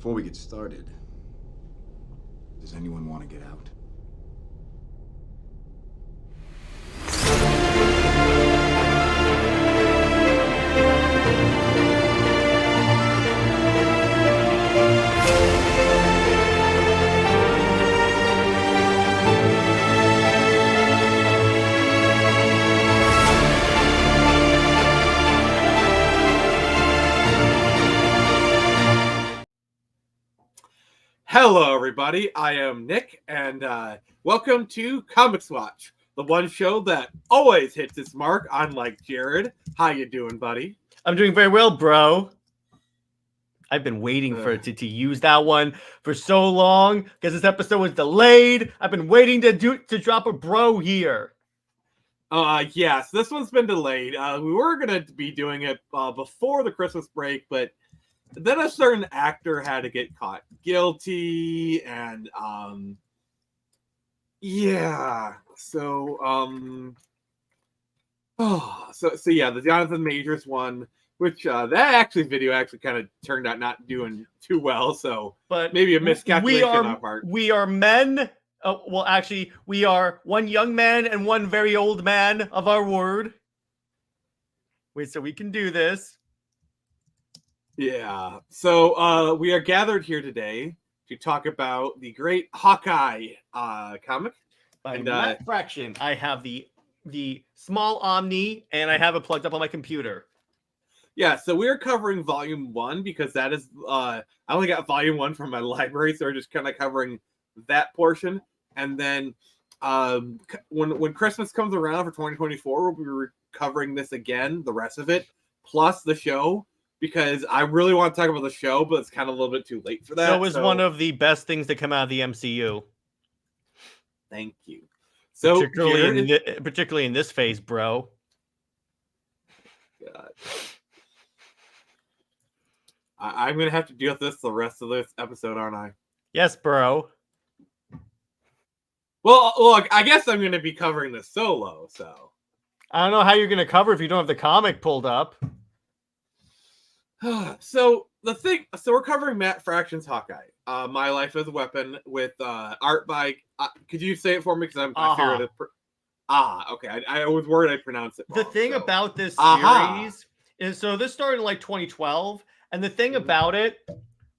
Before we get started, does anyone want to get out? Hello, everybody. I am Nick, and welcome to Comix-Watch, the one show that always hits its mark, unlike Jared. How you doing, buddy? I'm doing very well, bro. I've been waiting for to use that one for so long because this episode was delayed. I've been waiting to drop a bro here. Yes, this one's been delayed. We were gonna be doing it before the Christmas break, but then a certain actor had to get caught guilty, and yeah. So yeah, the Jonathan Majors one, which that video actually kind of turned out not doing too well. So, but maybe a miscalculation on our part. We are men. Well, actually, we are one young man and one very old man of our word. Wait, so we can do this. Yeah. So we are gathered here today to talk about the great Hawkeye comic. By Matt Fraction. I have the small Omni, and I have it plugged up on my computer. Yeah, so we're covering Volume 1 because that is I only got Volume 1 from my library, so we're just kind of covering that portion. And then when Christmas comes around for 2024, we'll be covering this again, the rest of it, plus the show, because I really want to talk about the show, but it's kind of a little bit too late for that. So it was one of the best things to come out of the MCU. Thank you. So particularly in this phase, bro. God. I'm gonna have to deal with this the rest of this episode, aren't I? Yes, bro. Well, look, I guess I'm gonna be covering this solo, so I don't know how you're gonna cover if you don't have the comic pulled up. So we're covering Matt Fraction's Hawkeye, My Life as a Weapon, with art by. Could you say it for me? Because I figured it. Okay. I was worried I pronounced it wrong. The thing about this series is, so this started in like 2012, and the thing about it,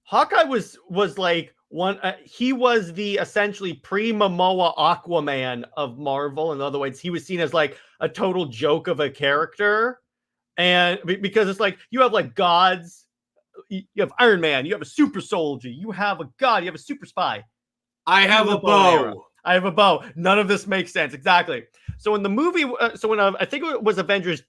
Hawkeye was like one. He was the essentially pre-Momoa Aquaman of Marvel. In other words, he was seen as like a total joke of a character. And because it's like you have like gods, you have Iron Man, you have a super soldier, you have a god, you have a super spy. I have a bow. I have a bow. None of this makes sense. Exactly. So in the movie, when I think it was Avengers,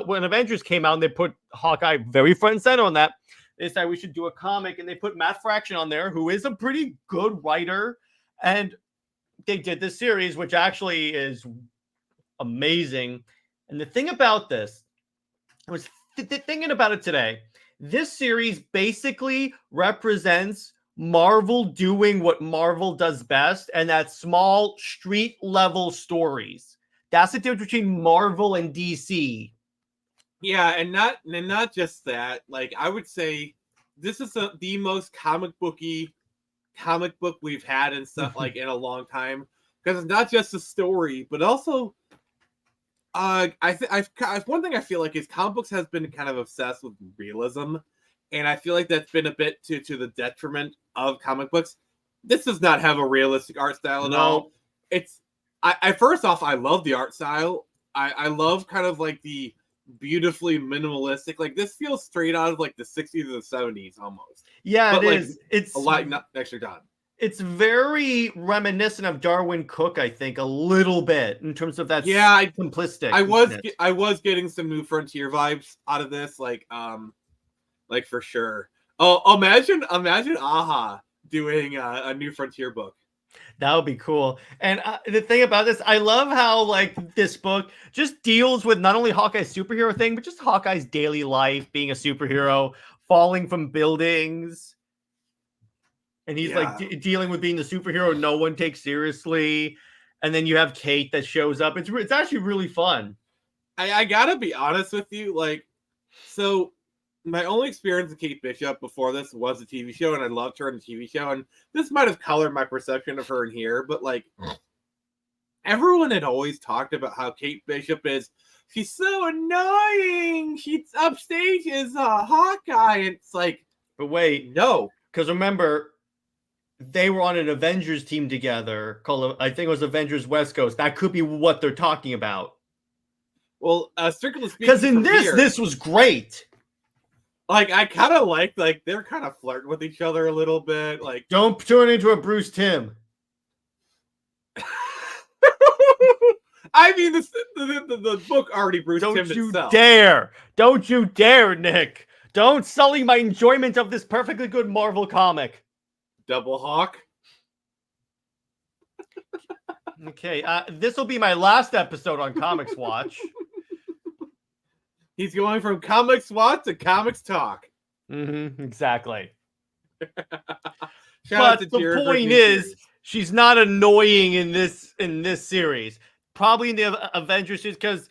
when Avengers came out and they put Hawkeye very front and center on that, they said we should do a comic, and they put Matt Fraction on there, who is a pretty good writer, and they did this series, which actually is amazing. And the thing about this, I was thinking about it today. This series basically represents Marvel doing what Marvel does best, and that's small street level stories. That's the difference between Marvel and DC. Yeah, and not just that. Like, I would say this is the most comic book we've had in stuff like in a long time, because it's not just a story, but also. One thing I feel like is comic books has been kind of obsessed with realism, and I feel like that's been a bit to the detriment of comic books. This does not have a realistic art style at all. It's first off, I love the art style. I love kind of like the beautifully minimalistic. Like, this feels straight out of like the 60s or the 70s almost. Yeah, but it like, is. It's a lot not extra done. It's very reminiscent of Darwin Cook, I think, a little bit in terms of that. Simplistic. I was getting some New Frontier vibes out of this, like for sure. Oh, imagine AHA doing a New Frontier book. That would be cool. And the thing about this, I love how like this book just deals with not only Hawkeye's superhero thing, but just Hawkeye's daily life, being a superhero, falling from buildings. And he's like dealing with being the superhero no one takes seriously. And then you have Kate that shows up. It's actually really fun. I gotta be honest with you. Like, so my only experience with Kate Bishop before this was a TV show, and I loved her in the TV show, and this might have colored my perception of her in here, but like everyone had always talked about how Kate Bishop she's so annoying. She's upstage as Hawkeye, and it's like, but wait, no, because remember, they were on an Avengers team together called, I think it was Avengers West Coast. That could be what they're talking about. Well, strictly speaking, because in this was great. Like, I kind of like they're kind of flirting with each other a little bit. Like, don't turn into a Bruce Timm. I mean, the book already Bruce Timm itself. Don't you dare, Nick. Don't sully my enjoyment of this perfectly good Marvel comic. Double Hawk. Okay, this will be my last episode on Comix-Watch. He's going from Comix-Watch to Comics Talk. Exactly. But the point is, she's not annoying in this series. Probably in the Avengers series, because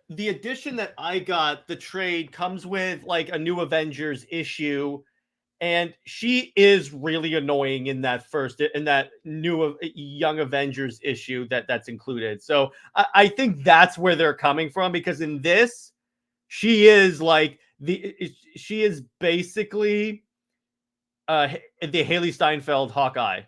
the edition that I got, the trade, comes with like a new Avengers issue, and she is really annoying in that new Young Avengers issue that's included. So I think that's where they're coming from, because in this, she is basically the Haley Steinfeld Hawkeye.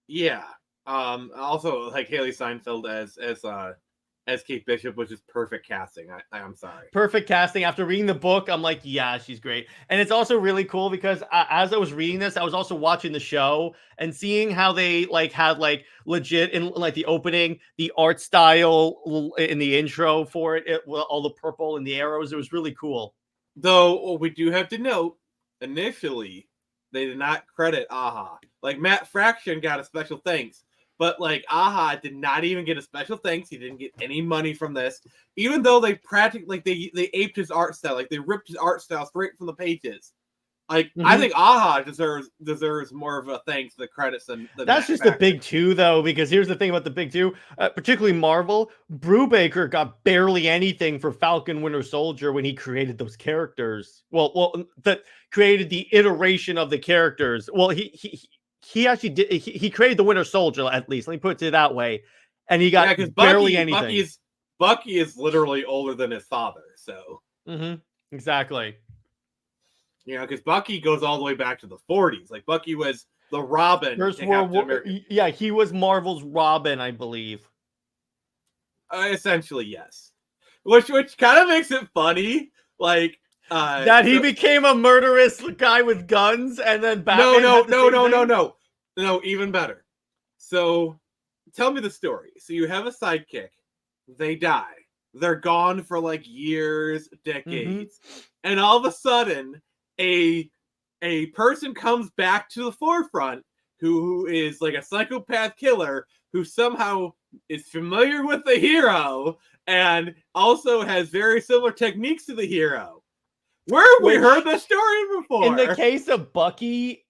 Yeah. Also, like Haley Steinfeld as Kate Bishop, which is perfect casting. I'm sorry. Perfect casting. After reading the book, I'm like, yeah, she's great. And it's also really cool because as I was reading this, I was also watching the show and seeing how they had legit in like the opening, the art style in the intro for it all the purple and the arrows. It was really cool. Though we do have to note, initially they did not credit Aha. Like Matt Fraction got a special thanks. But like Aha did not even get a special thanks. He didn't get any money from this, even though they practically they aped his art style, like they ripped his art style straight from the pages. Like I think Aha deserves more of a thanks to the credits than that's just the big two though. Because here's the thing about the big two, particularly Marvel. Brubaker got barely anything for Falcon Winter Soldier when he created those characters. Well, that created the iteration of the characters. Well, he actually did. He created the Winter Soldier, at least. Let me put it that way. And he got barely anything. Bucky is literally older than his father. So exactly. You know, because Bucky goes all the way back to the 40s. Like Bucky was the Robin. First World War. Yeah, he was Marvel's Robin, I believe. Essentially, yes. Which kind of makes it funny, like. That he became a murderous guy with guns, and then Batman. No, even better. So, tell me the story. So you have a sidekick. They die. They're gone for like years, decades, and all of a sudden, a person comes back to the forefront who is like a psychopath killer who somehow is familiar with the hero and also has very similar techniques to the hero. Where have we heard this story before? In the case of Bucky,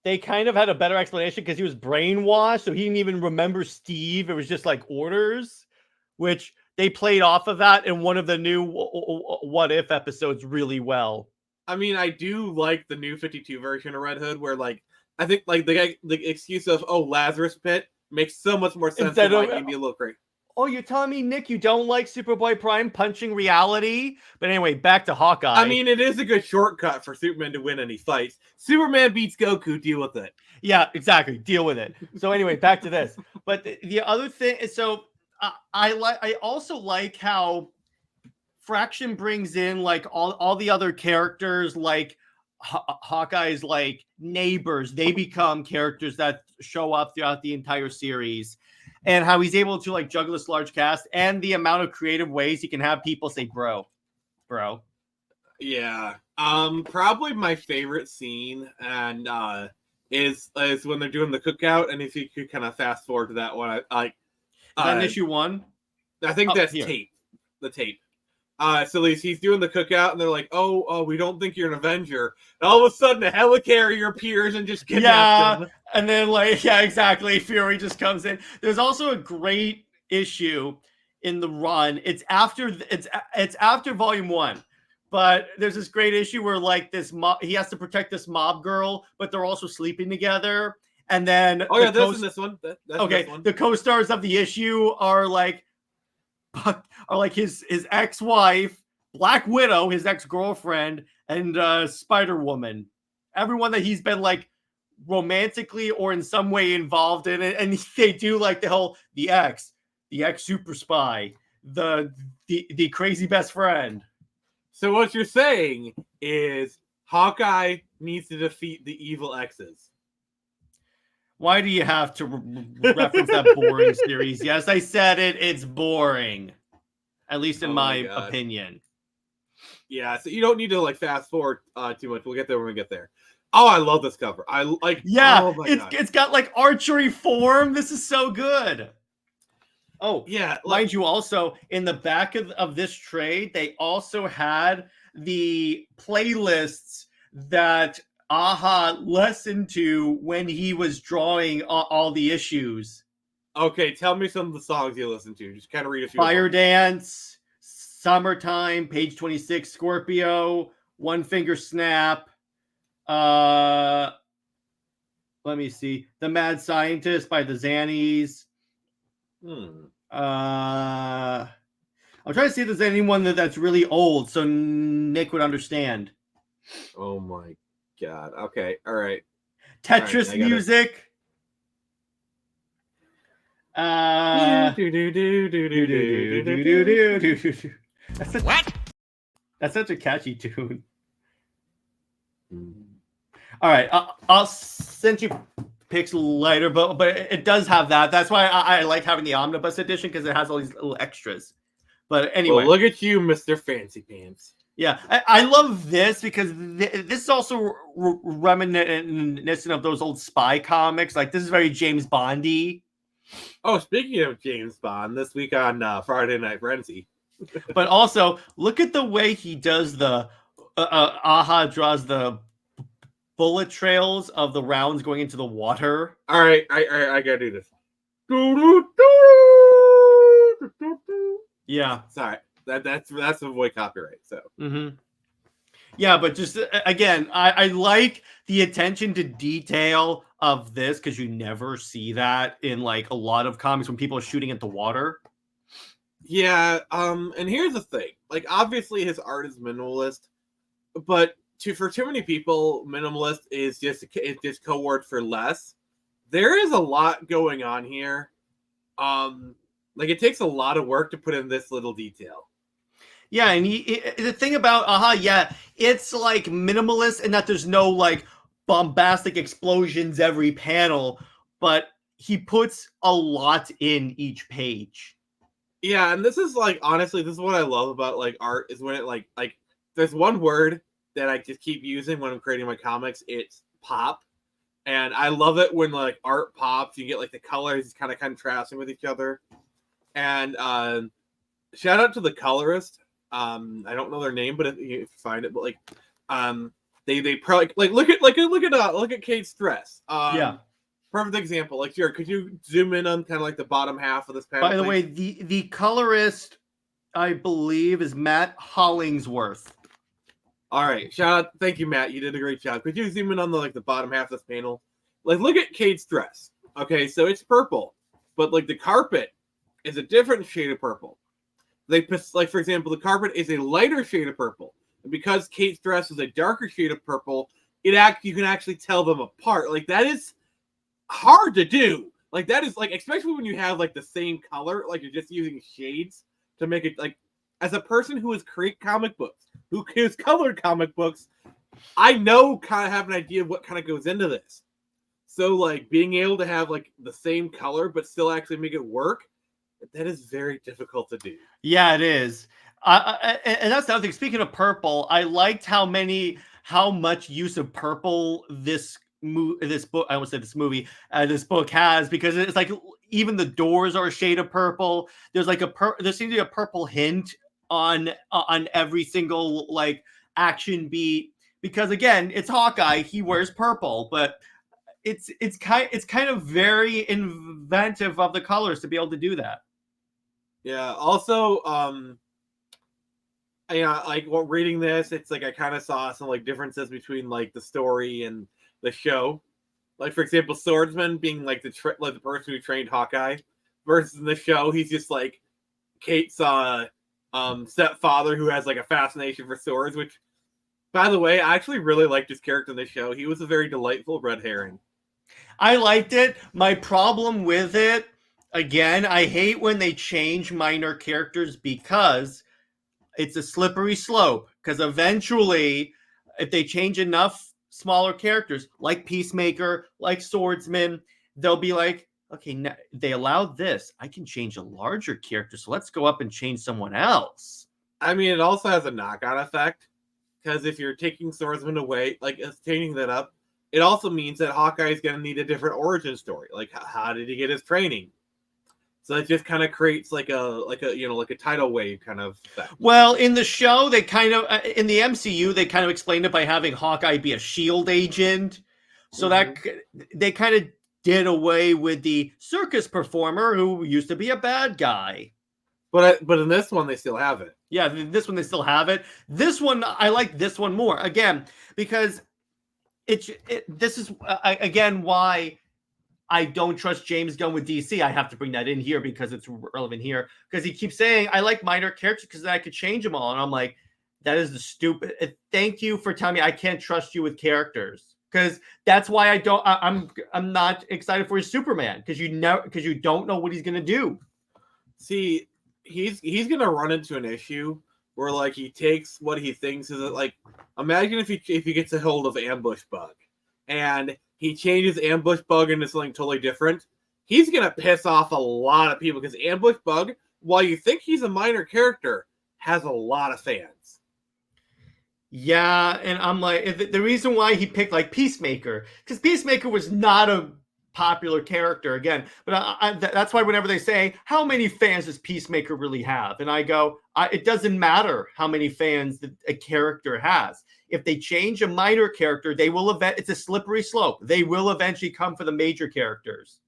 they kind of had a better explanation because he was brainwashed, so he didn't even remember Steve. It was just like orders, which they played off of that in one of the new What If episodes really well. I mean, I do like the new 52 version of Red Hood, where like I think like the excuse of Lazarus Pit makes so much more sense than why he'd be a little crazy. Oh, you're telling me, Nick, you don't like Superboy Prime punching reality? But anyway, back to Hawkeye. I mean, it is a good shortcut for Superman to win any fights. Superman beats Goku, deal with it. Yeah, exactly. Deal with it. So anyway, back to this. But the other thing is, so I also like how Fraction brings in like all the other characters, like Hawkeye's like neighbors. They become characters that show up throughout the entire series. And how he's able to like juggle this large cast and the amount of creative ways he can have people say, bro. Yeah. Probably my favorite scene and is when they're doing the cookout, and if you could kind of fast forward to that one, is that issue 1? I think that's tape. The tape. So he's doing the cookout, and they're like, "Oh, we don't think you're an Avenger." And all of a sudden, a helicarrier appears and just kidnaps him. And then exactly. Fury just comes in. There's also a great issue in the run. It's after Volume 1, But there's this great issue where like this mob, he has to protect this mob girl, but they're also sleeping together. And then that's in this one. That's in okay, this one. the co-stars of the issue are like his ex-wife, Black Widow, his ex-girlfriend, and Spider-Woman. Everyone that he's been like romantically or in some way involved in it, and they do like the ex super spy, the crazy best friend. So what you're saying is Hawkeye needs to defeat the evil exes. Why do you have to reference that boring series? Yes, I said it. It's boring, at least in my opinion. Yeah, so you don't need to like fast forward too much. We'll get there when we get there. Oh, I love this cover. I like. Yeah, oh my God. It's got like archery form. This is so good. Oh yeah, mind you, also in the back of this trade, they also had the playlists that Aha listened to when he was drawing all the issues. Okay, tell me some of the songs you listen to. Just kind of read a few. Fire Dance, Summertime, Page 26, Scorpio, One Finger Snap. Let me see. The Mad Scientist by the Xannies. I'm trying to see if there's anyone that's really old so Nick would understand. Oh my God. Okay. All right. Tetris all right, music. That's such a catchy tune. All right, I'll send you pics later, but it does have that. That's why I like having the omnibus edition, because it has all these little extras. But anyway, well, look at you, Mr. Fancy Pants. Yeah, I love this because this is also reminiscent of those old spy comics. Like, this is very James Bondy. Oh, speaking of James Bond, this week on Friday Night Frenzy. But also, look at the way he does the Aha draws the bullet trails of the rounds going into the water. All right, I gotta do this. Yeah, sorry, that's avoid copyright. So. Yeah, but just again, I like the attention to detail of this, because you never see that in like a lot of comics when people are shooting at the water. Yeah, and here's the thing: like, obviously his art is minimalist, but for too many people, minimalist is just code word for less. There is a lot going on here. Like, it takes a lot of work to put in this little detail. Yeah, and the thing about Aha, yeah, it's like minimalist in that there's no like bombastic explosions every panel, but he puts a lot in each page. Yeah, and this is like, honestly, this is what I love about like art, is when it like there's one word that I just keep using when I'm creating my comics. It's pop. And I love it when like art pops. You get like the colors kind of contrasting with each other. And shout out to the colorist. I don't know their name, but if you find it, but like they probably like look at Kate's dress. Yeah. Perfect example. Like, here, could you zoom in on kind of like the bottom half of this panel? By the way, the colorist, I believe, is Matt Hollingsworth. All right, shout out, thank you, Matt. You did a great job. Could you zoom in on the bottom half of this panel? Like, look at Kate's dress. Okay, so it's purple, but like the carpet is a different shade of purple. They like, for example, the carpet is a lighter shade of purple, and because Kate's dress is a darker shade of purple, you can actually tell them apart. Like, that is hard to do. Like, that is like, especially when you have like the same color, like you're just using shades to make it like. As a person who has created comic books, who has colored comic books, I know, kind of have an idea of what kind of goes into this. So like being able to have like the same color but still actually make it work, that is very difficult to do. Yeah, it is. And that's the other thing. Speaking of purple, I liked how much use of purple this book has, because it's like even the doors are a shade of purple. There's like there seems to be a purple hint on every single like action beat, because again, it's Hawkeye, he wears purple, but it's kind of very inventive of the colors to be able to do that. Yeah, also like reading this, it's like I kind of saw some like differences between like the story and the show. Like for example, Swordsman being like the person who trained Hawkeye, versus in the show he's just like Kate's stepfather who has like a fascination for swords. Which, by the way, I actually really liked his character in the show. He was a very delightful red herring. I liked it. My problem with it, again, I hate when they change minor characters because it's a slippery slope. Because eventually, if they change enough smaller characters, like Peacemaker, like Swordsman, they'll be like, okay, now they allowed this. I can change a larger character, so let's go up and change someone else. I mean, it also has a knock-on effect. Because if you're taking Swordsman away, like changing that up, it also means that Hawkeye is going to need a different origin story. Like, how did he get his training? So it just kind of creates like a tidal wave kind of effect. Well, in the show, they kind of in the MCU they kind of explained it by having Hawkeye be a shield agent, so that they kind of did away with the circus performer who used to be a bad guy. But in this one they still have it. Yeah, this one they still have it. This one I like this one more again because this is again why I don't trust James Gunn with DC. I have to bring that in here because it's relevant here. Because he keeps saying, I like minor characters because I could change them all. And I'm like, that is the stupid. Thank you for telling me I can't trust you with characters. Because that's why I'm not excited for his Superman. Because you don't know what he's gonna do. See, he's gonna run into an issue where like he takes what he thinks is like, imagine if he gets a hold of Ambush Bug and he changes Ambush Bug into something totally different. He's gonna piss off a lot of people because Ambush Bug, while you think he's a minor character, has a lot of fans. Yeah, and I'm like, the reason why he picked like Peacemaker, because Peacemaker was not a popular character again, but that's why whenever they say how many fans does Peacemaker really have, and I go, it doesn't matter how many fans a character has. If they change a minor character, they will it's a slippery slope. They will eventually come for the major characters.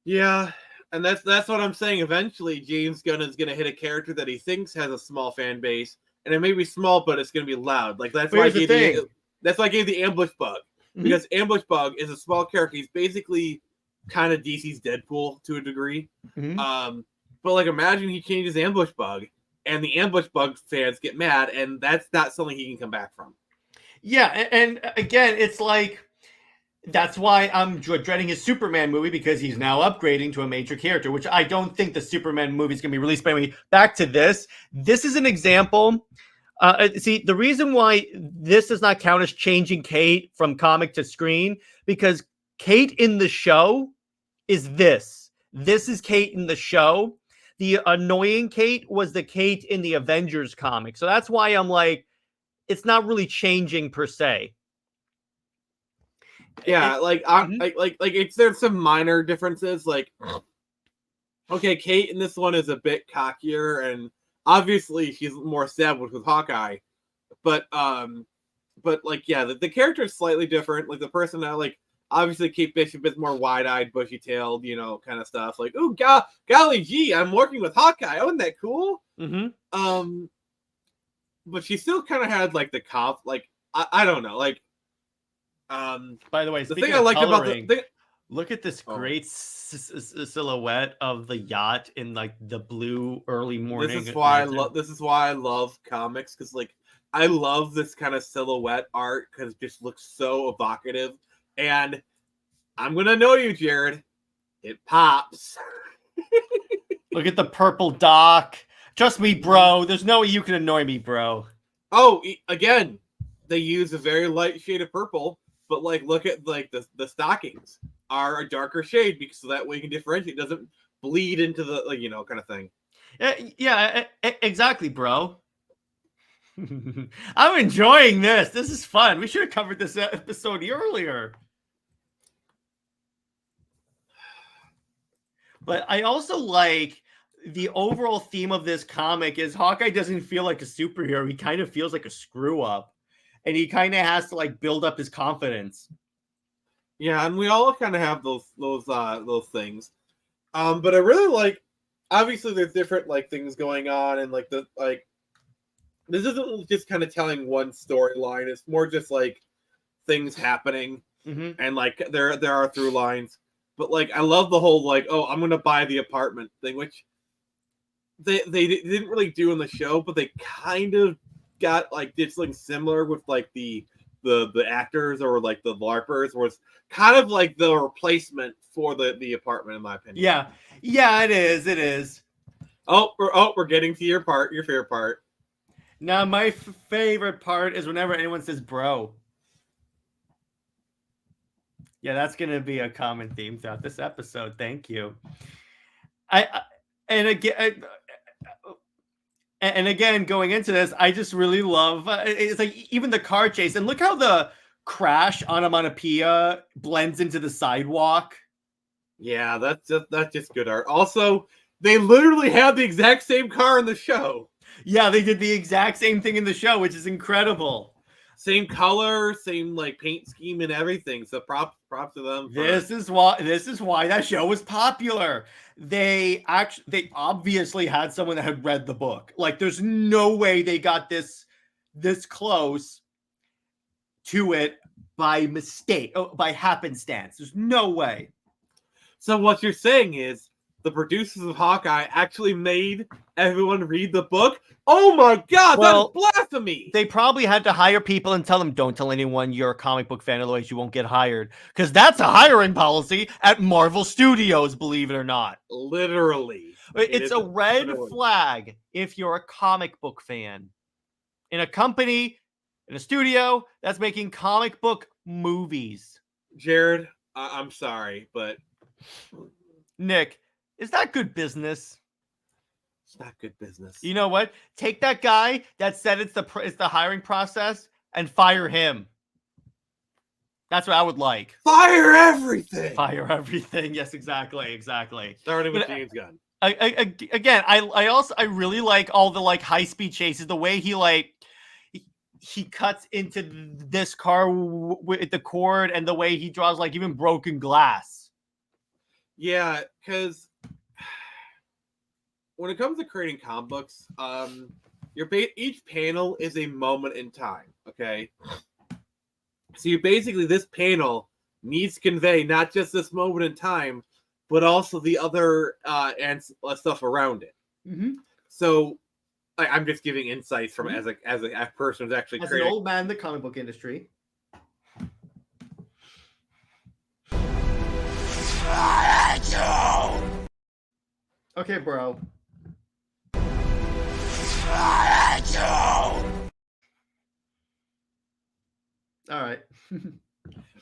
Yeah, and that's what I'm saying. Eventually, James Gunn is going to hit a character that he thinks has a small fan base, and it may be small, but it's going to be loud. Like that's why I gave the Ambush Bug. Because Ambush Bug is a small character. He's basically kind of DC's Deadpool to a degree. But like, imagine he changes Ambush Bug, and the Ambush Bug fans get mad, and that's not something he can come back from. Yeah, and again, it's like that's why I'm dreading his Superman movie because he's now upgrading to a major character, which I don't think the Superman movie is going to be released. But anyway, back to this. This is an example. See, the reason why this does not count as changing Kate from comic to screen, because Kate in the show is this. This is Kate in the show. The annoying Kate was the Kate in the Avengers comic. So that's why I'm like, it's not really changing per se. Yeah, there's some minor differences. Like, okay, Kate in this one is a bit cockier and obviously she's more established with Hawkeye, but like, yeah, the character is slightly different. Like the personality, like obviously Kate Bishop is more wide-eyed, bushy-tailed, kind of stuff. Like, oh golly gee, I'm working with Hawkeye. Isn't that cool? But she still kind of had like the cop. Like I don't know. Like, by the way, the thing I liked about look at this great silhouette of the yacht in like the blue early morning. This is why I love comics, because like I love this kind of silhouette art because it just looks so evocative. And I'm gonna know you, Jared. It pops. Look at the purple dock. Trust me, bro. There's no way you can annoy me, bro. Oh, again, they use a very light shade of purple, but like look at like the stockings are a darker shade because so that way you can differentiate. It doesn't bleed into the kind of thing. Yeah, exactly, bro. I'm enjoying this. This is fun. We should have covered this episode earlier. But I also like the overall theme of this comic is Hawkeye doesn't feel like a superhero. He kind of feels like a screw up, and he kind of has to like build up his confidence. Yeah, and we all kind of have those things. But I really like. Obviously, there's different like things going on, and like this isn't just kind of telling one storyline. It's more just like things happening, and like there are through lines. But like I love the whole like, oh, I'm gonna buy the apartment thing, which they didn't really do in the show, but they kind of got like did something similar with like the actors or like the LARPers, where it's kind of like the replacement for the apartment, in my opinion. Yeah, it is. We're getting to your favorite part. Now, my favorite part is whenever anyone says "bro." Yeah, that's gonna be a common theme throughout this episode. Thank you. And again, going into this, I just really love. It's like even the car chase, and look how the crash onomatopoeia blends into the sidewalk. Yeah, that's just good art. Also, they literally have the exact same car in the show. Yeah, they did the exact same thing in the show, which is incredible. Same color, same like paint scheme and everything. So props to them. This is why that show was popular. They obviously had someone that had read the book. Like, there's no way they got this close to it by mistake, by happenstance. There's no way. So what you're saying is the producers of Hawkeye actually made everyone read the book? Oh my god, Well, that is blasphemy! They probably had to hire people and tell them, don't tell anyone you're a comic book fan, otherwise you won't get hired. Because that's a hiring policy at Marvel Studios, believe it or not. Literally. It's a red flag if you're a comic book fan. In a company, in a studio that's making comic book movies. Jared, I'm sorry, but... Nick, is that good business? It's not good business. You know what? Take that guy that said it's the hiring process and fire him. That's what I would like. Fire everything. Fire everything. Yes, exactly. Starting with James Gunn. Again, I really like all the like high speed chases. The way he cuts into this car with the cord, and the way he draws like even broken glass. Yeah, because when it comes to creating comic books, each panel is a moment in time. Okay, so this panel needs to convey not just this moment in time, but also the other and stuff around it. So, I'm just giving insights from as a person who's actually creating. An old man in the comic book industry. Okay, bro. All right.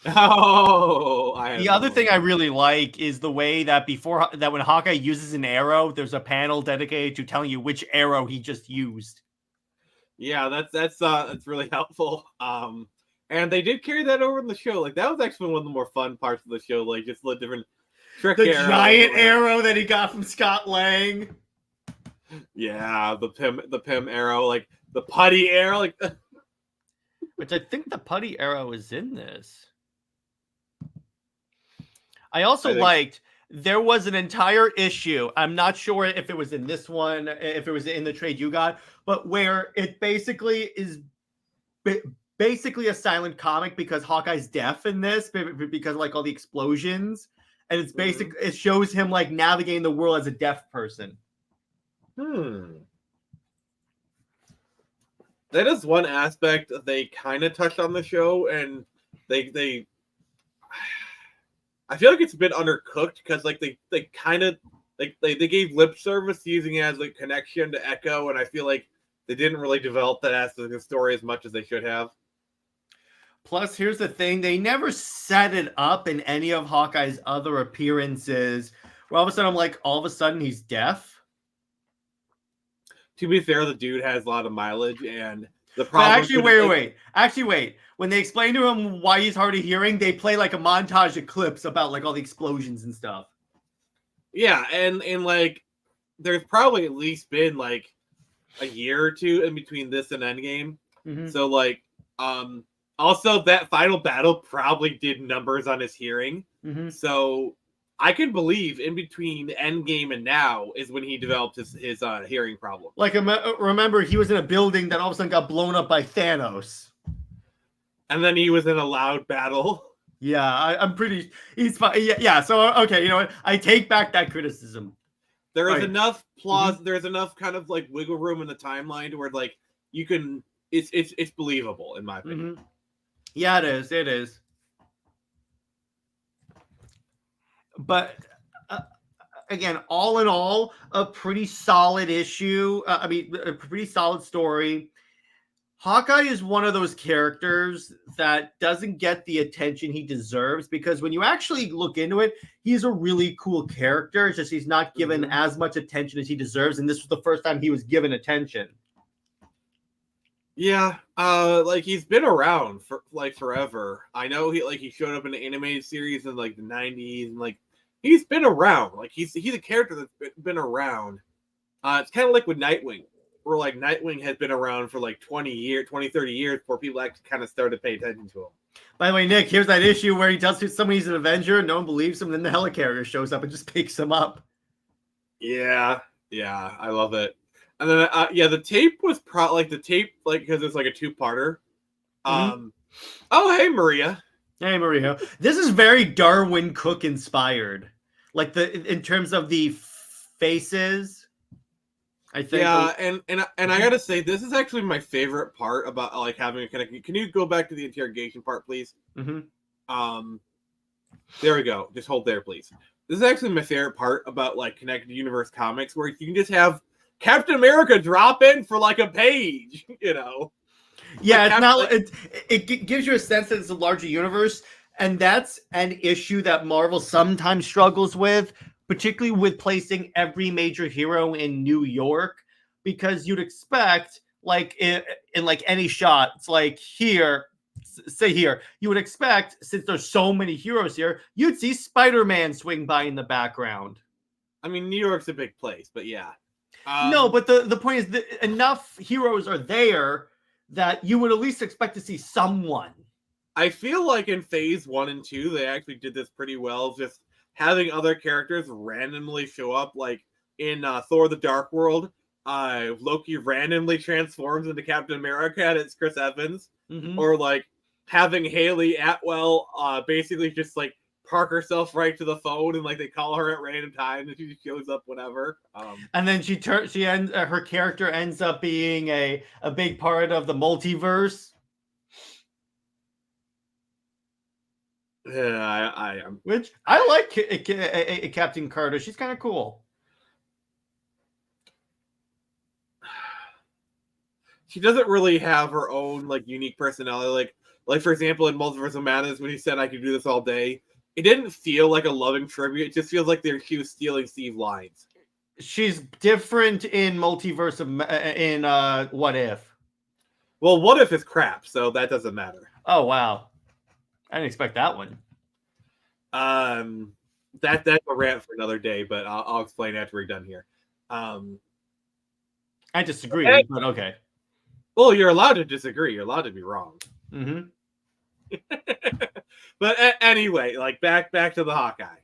The other thing I really like is the way that when Hawkeye uses an arrow, there's a panel dedicated to telling you which arrow he just used. Yeah, that's really helpful. And they did carry that over in the show. Like, that was actually one of the more fun parts of the show. Like, just the different trick the giant arrow that he got from Scott Lang. Yeah, the Pym arrow, like the putty arrow, like. Which I think the putty arrow is in this. I also liked there was an entire issue. I'm not sure if it was in this one, if it was in the trade you got, but where it basically is basically a silent comic because Hawkeye's deaf in this because like all the explosions, and it's it shows him like navigating the world as a deaf person. That is one aspect they kind of touched on the show, and they I feel like it's a bit undercooked because like they kind of like they gave lip service using it as a connection to Echo, and I feel like they didn't really develop that aspect of the story as much as they should have. Plus, here's the thing: they never set it up in any of Hawkeye's other appearances. Where all of a sudden he's deaf. To be fair, the dude has a lot of mileage, and the problem. Actually, wait. When they explain to him why he's hard of hearing, they play like a montage of clips about like all the explosions and stuff. Yeah, and like, there's probably at least been like a year or two in between this and Endgame. So like, also that final battle probably did numbers on his hearing. So I can believe in between Endgame and now is when he developed his hearing problem. Like, remember, he was in a building that all of a sudden got blown up by Thanos. And then he was in a loud battle. Yeah, I'm pretty. He's fine. Yeah. So okay, you know what? I take back that criticism. There is Right. enough There's enough kind of like wiggle room in the timeline to where like you can. It's believable in my opinion. Yeah, it is. It is. But again, all in all, a pretty solid issue. I mean, a pretty solid story. Hawkeye is one of those characters that doesn't get the attention he deserves, because when you actually look into it, he's a really cool character. It's just he's not given as much attention as he deserves, and this was the first time he was given attention. Yeah, like he's been around for like forever. I know he showed up in the animated series in like the 90s, and like he's been around. Like he's a character that's been around. It's kind of like with Nightwing, where like Nightwing has been around for like 20, 30 years before people actually kind of started to pay attention to him. By the way, Nick, here's that issue where he tells somebody he's an Avenger and no one believes him, and then the helicarrier shows up and just picks him up. Yeah, I love it. And then the tape was because it's like a 2-parter. Oh, hey Maria. Hey Maria. This is very Darwin Cook inspired. Like in terms of the faces, I think. Yeah, and I gotta say, this is actually my favorite part about like having a connection. Can you go back to the interrogation part, please? There we go. Just hold there, please. This is actually my favorite part about like Connected Universe comics, where you can just have Captain America drop in for like a page, you know? Yeah, like it gives you a sense that it's a larger universe, and that's an issue that Marvel sometimes struggles with, particularly with placing every major hero in New York, because you'd expect, like in like any shot, it's like here, you would expect, since there's so many heroes here, you'd see Spider-Man swing by in the background. I mean, New York's a big place, but yeah. No, but the point is that enough heroes are there that you would at least expect to see someone. I feel like in phase 1 and 2, they actually did this pretty well, just having other characters randomly show up, like in Thor the Dark World. Loki randomly transforms into Captain America and it's Chris Evans. Or like having Haley Atwell basically just like park herself right to the phone, and like they call her at random times and she just shows up whenever. And then her character ends up being a big part of the multiverse. Yeah, which I like Captain Carter. She's kind of cool. She doesn't really have her own like unique personality. Like for example, in Multiverse of Madness, when he said I could do this all day, it didn't feel like a loving tribute. It just feels like she was stealing Steve lines. She's different in Multiverse of in What If. Well, What If is crap, so that doesn't matter. Oh wow, I didn't expect that one. That's a rant for another day, but I'll explain after we're done here. I disagree, but okay. Well, you're allowed to disagree. You're allowed to be wrong. But anyway, like back to the Hawkeye.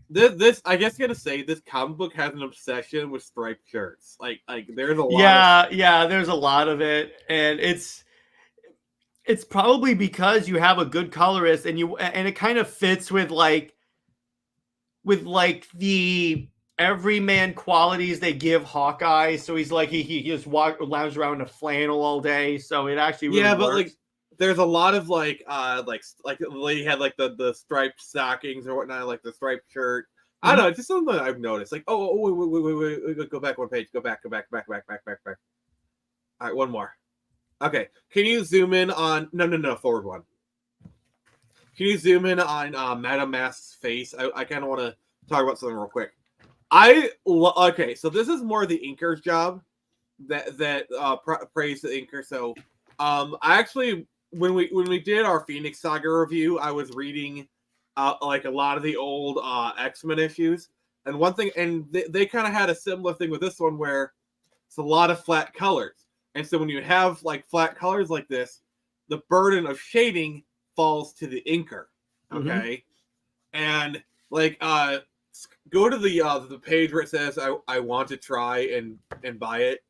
This I guess I gotta say, this comic book has an obsession with striped shirts. Like there's a lot. Yeah, there's a lot of it, and it's probably because you have a good colorist, and it kind of fits with the everyman qualities they give Hawkeye. So he's like he just lounges around in a flannel all day. So it actually really works. But like there's a lot of like the lady had like the striped stockings or whatnot, like the striped shirt. I don't know, it's just something that I've noticed. Like, wait, go back one page, go back. All right, one more. Okay, can you zoom in on no forward one? Can you zoom in on Madame Mask's face? I kind of want to talk about something real quick. Okay, so this is more the inker's job that praise the inker. So, I actually when we did our Phoenix Saga review, I was reading like a lot of the old X-Men issues, and one thing, and they kind of had a similar thing with this one where it's a lot of flat colors, and so when you have like flat colors like this, the burden of shading falls to the inker. Okay, and like go to the page where it says I want to try and buy it,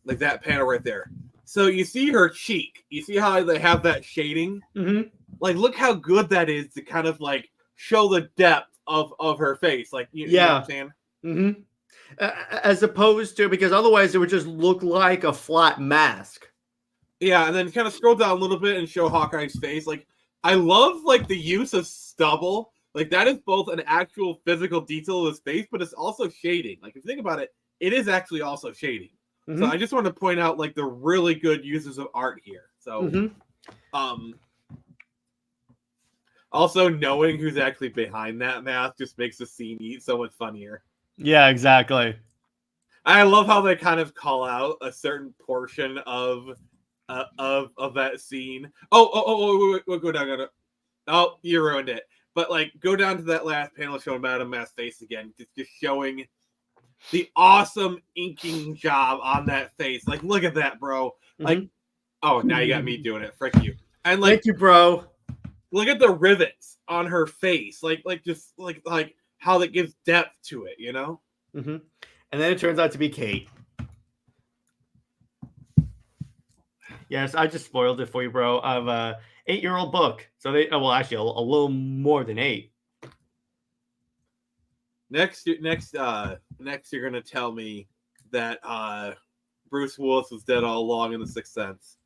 like that panel right there. So you see her cheek. You see how they have that shading. Like, look how good that is to kind of like show the depth of her face. Like, you know what I'm saying? As opposed to, because otherwise it would just look like a flat mask. Yeah, and then kind of scroll down a little bit and show Hawkeye's face. Like, I love like the use of stubble. Like, that is both an actual physical detail of his face, but it's also shading. Like, if you think about it, it is actually also shading. So I just want to point out like the really good uses of art here. So, also knowing who's actually behind that mask just makes the scene so much funnier. Yeah, exactly. I love how they kind of call out a certain portion of that scene. Wait, go down. Oh, you ruined it. But like, go down to that last panel showing Madame Mask's face again, just showing the awesome inking job on that face. Like, look at that, bro. Like, oh, now you got me doing it. Frick you. And like, thank you, bro. Look at the rivets on her face. Like just like how that gives depth to it, you know? And then it turns out to be Kate. Yes, I just spoiled it for you, bro. Of a 8-year-old book. So they, well, actually, a little more than 8. Next, you're gonna tell me that Bruce Willis was dead all along in The Sixth Sense.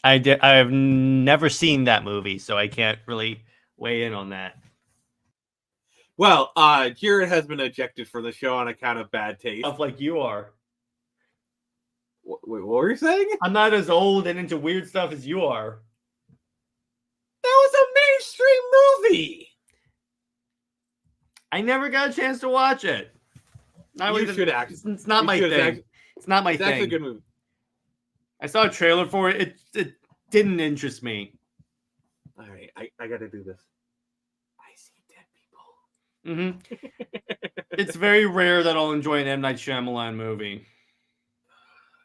I've never seen that movie, so I can't really weigh in on that. Well, Jared has been ejected from the show on account of bad taste. Stuff like you are. Wait, what were you saying? I'm not as old and into weird stuff as you are. That was a mainstream movie. I never got a chance to watch it. You should act. It's not my thing. It's not my thing. It's actually a good movie. I saw a trailer for it. It didn't interest me. All right, I got to do this. I see dead people. It's very rare that I'll enjoy an M. Night Shyamalan movie.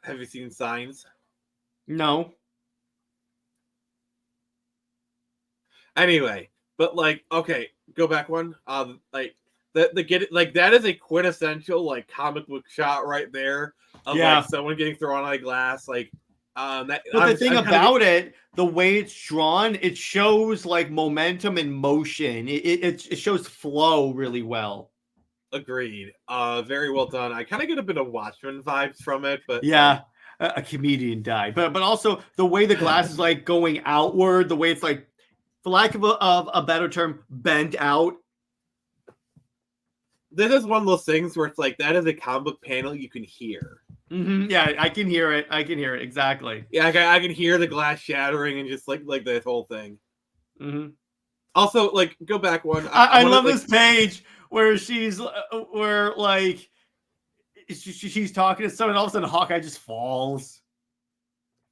Have you seen Signs? No. Anyway, but like, okay, go back one. Like the get it, like that is a quintessential like comic book shot right there of like someone getting thrown on a glass. Like, that. But the thing about it, the way it's drawn, it shows like momentum and motion. It shows flow really well. Agreed. Very well done. I kind of get a bit of Watchmen vibes from it, but yeah, a comedian died. But also the way the glass is like going outward, the way it's like, for lack of a better term, bent out. This is one of those things where it's like that is a comic book panel you can hear. Yeah, I can hear it. I can hear it exactly. Yeah, I can hear the glass shattering and just like this whole thing. Also, like, go back one. I love this page where she's like she's talking to someone, all of a sudden Hawkeye just falls.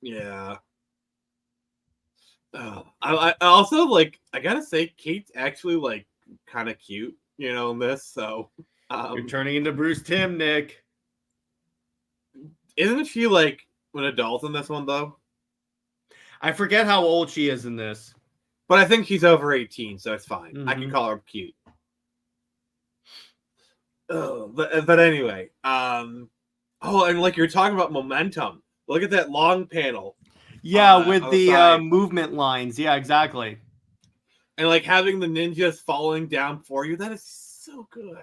Yeah. I also like. I gotta say, Kate's actually like kind of cute, you know, in this. So you're turning into Bruce Timm, Nick. Isn't she like an adult in this one though? I forget how old she is in this, but I think she's over 18, so it's fine. I can call her cute. Oh, but anyway, and like you're talking about momentum. Look at that long panel. Yeah, with the movement lines. Yeah, exactly. And like having the ninjas falling down for you, that is so good.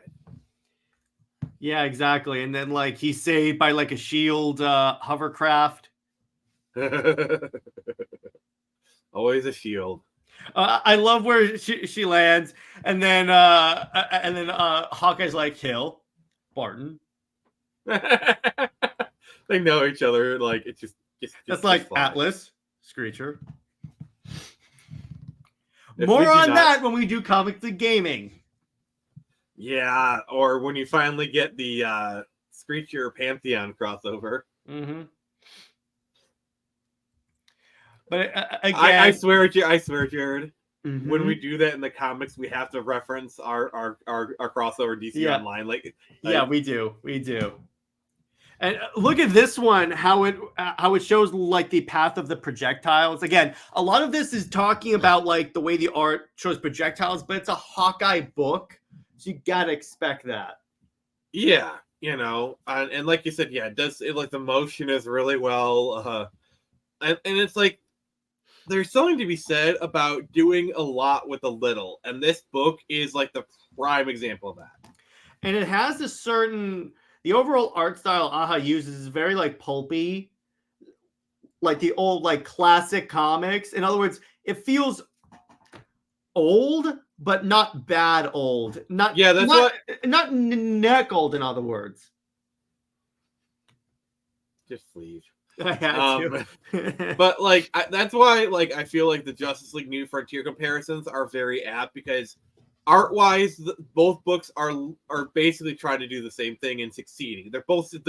Yeah, exactly. And then like he's saved by like a shield hovercraft. Always a shield. I love where she lands, and then Hawkeye's like, Hill, Barton. They know each other. Like it's just that's like fly. Atlas, Screecher. If More on that when we do Comics and Gaming. Yeah, or when you finally get the Screecher Pantheon crossover. But again, I swear, Jared. When we do that in the comics, we have to reference our crossover DC Online. Like, yeah, we do. And look at this one, how it shows like the path of the projectiles. Again, a lot of this is talking about like the way the art shows projectiles, but it's a Hawkeye book, so you gotta expect that. Yeah, and like you said, yeah, it does. It like the motion is really well, and it's like there's something to be said about doing a lot with a little, and this book is like the prime example of that. And it has a certain the overall art style Aha uses is very like pulpy, like the old like classic comics. In other words, it feels old, but not bad old. Not Yeah, that's not, what. not neck old. In other words, Just leave. I had to. But like that's why like I feel like the Justice League New Frontier comparisons are very apt because art wise both books are basically trying to do the same thing and succeeding. They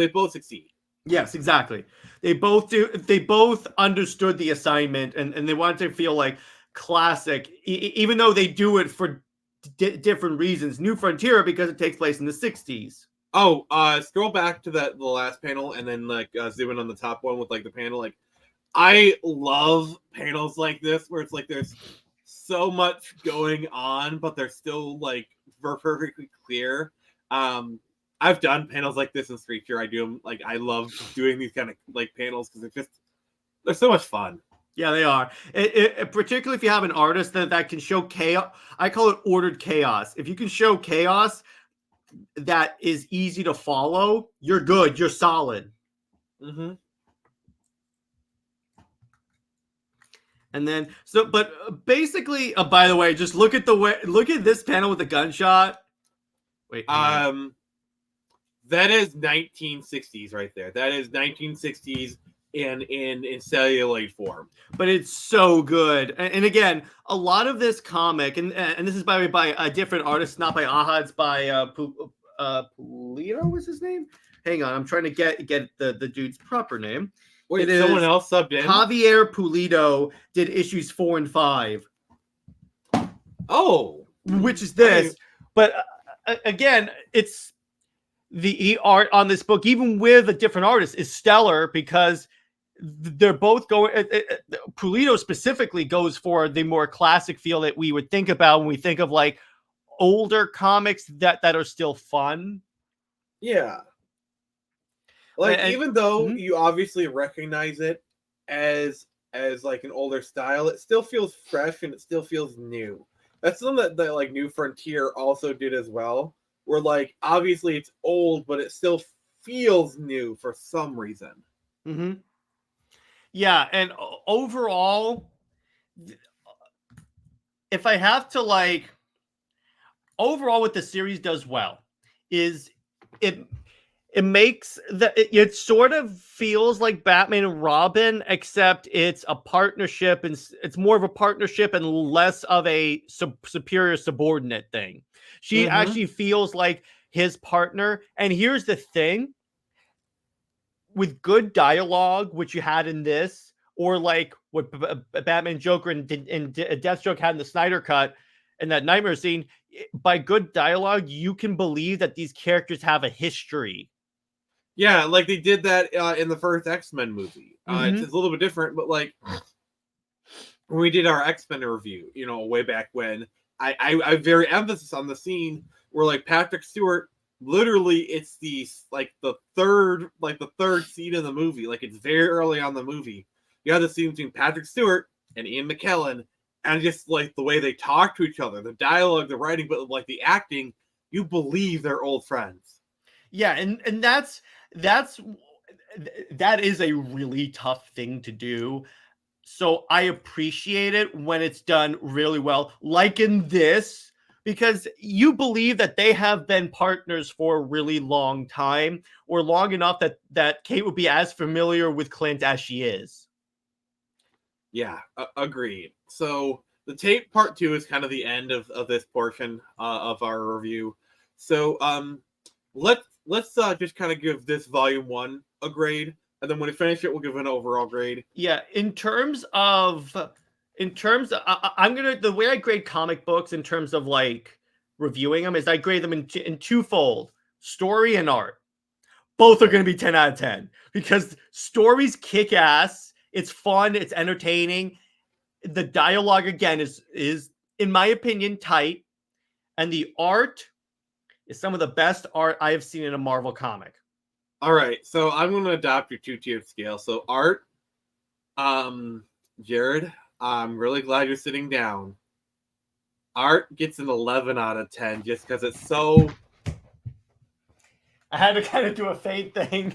both succeed. Yes, exactly. They both do. They both understood the assignment and they wanted to feel like classic, even though they do it for different reasons. New Frontier because it takes place in the 60s. Oh, scroll back to the last panel and then like zoom in on the top one with like the panel. Like, I love panels like this where it's like there's so much going on, but they're still like perfectly clear. I've done panels like this in Street. I do them like I love doing these kind of like panels because they're so much fun. Yeah, they are. Particularly if you have an artist that can show chaos. I call it ordered chaos. If you can show chaos that is easy to follow, you're good. You're solid. Mm-hmm. And then but basically, by the way, just look at this panel with the gunshot. Wait. That is 1960s right there. That is 1960s in celluloid form. But it's so good. And again, a lot of this comic, and this is by a different artist, not by Aha, it's by Pulido was his name? Hang on, I'm trying to get the dude's proper name. Wait, someone else subbed in? Javier Pulido did issues 4 and 5. Oh. Which is this. But again, it's the art on this book, even with a different artist, is stellar because they're both going. Pulido specifically goes for the more classic feel that we would think about when we think of like older comics that are still fun. Yeah. Like even though you obviously recognize it as like an older style, it still feels fresh and it still feels new. That's something that like New Frontier also did as well. Where like obviously it's old, but it still feels new for some reason. Mm-hmm. Yeah, and overall, if I have to like, overall, what the series does well is it makes it sort of feels like Batman and Robin, except it's a partnership and it's more of a partnership and less of a superior subordinate thing. She actually feels like his partner. And here's the thing. With good dialogue, which you had in this, or like what Batman, Joker, and Deathstroke had in the Snyder Cut and that nightmare scene, by good dialogue, you can believe that these characters have a history. Yeah, like they did that in the first X-Men movie. It's a little bit different, but like when we did our X-Men review, way back when, I very emphasis on the scene where like Patrick Stewart, literally it's the third scene in the movie. Like it's very early on in the movie. You have the scene between Patrick Stewart and Ian McKellen, and just like the way they talk to each other, the dialogue, the writing, but like the acting, you believe they're old friends. Yeah, and that is a really tough thing to do. So I appreciate it when it's done really well, like in this, because you believe that they have been partners for a really long time, or long enough that Kate would be as familiar with Clint as she is. Yeah, agreed. So the tape part 2 is kind of the end of this portion of our review. So let's just kind of give this volume 1 a grade, and then when we finish it, we'll give an overall grade. Yeah, in terms of I'm gonna, the way I grade comic books in terms of like reviewing them is I grade them in twofold: story and art. both are going to be 10 out of 10 because stories kick ass. It's fun. It's entertaining. The dialogue again is in my opinion tight, and the art is some of the best art I have seen in a Marvel comic. All right, so I'm going to adopt your 2-tiered scale. So art, Jared, I'm really glad you're sitting down. Art gets an 11 out of 10 just because it's so. I had to kind of do a fade thing.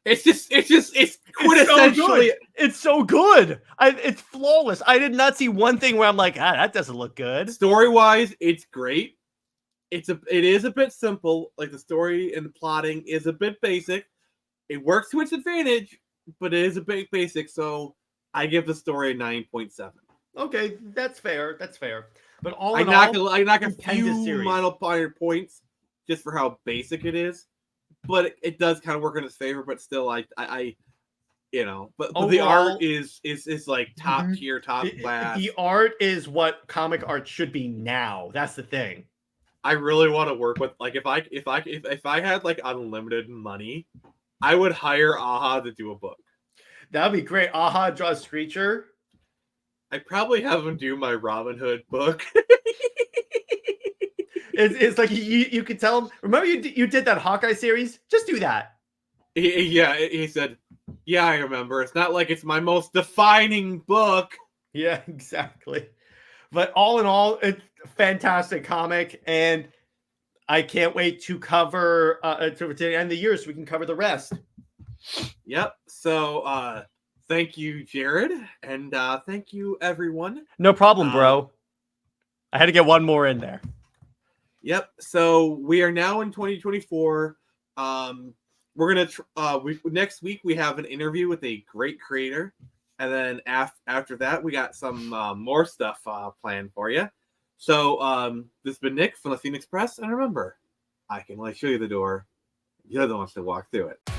It's quintessentially. It's so good. It's flawless. I did not see one thing where I'm like, that doesn't look good. Story-wise, it's great. It is a bit simple. Like the story and the plotting is a bit basic. It works to its advantage, but it is a bit basic. So I give the story a 9.7. Okay, that's fair. That's fair. But all I in knock all, a few minor points just for how basic it is. But it does kind of work in its favor. But still, I but overall, the art is like top tier, top class. The art is what comic art should be now. That's the thing. I really want to work with, like, if I had like unlimited money, I would hire Aha to do a book. That'd be great. Aha draws Screecher. I'd probably have him do my Robin Hood book. It's like you could tell him. Remember you did that Hawkeye series? Just do that. He said, "Yeah, I remember. It's not like it's my most defining book." Yeah, exactly. But all in all, it's a fantastic comic, and I can't wait to cover to the end of the year so we can cover the rest. Yep. So, thank you, Jared, and thank you, everyone. No problem, bro. I had to get one more in there. Yep. So we are now in 2024. We're gonna next week we have an interview with a great creator, and then after that we got some more stuff planned for you. So this has been Nick from the Phoenix Press, and remember, I can only show you the door. You're the ones to walk through it.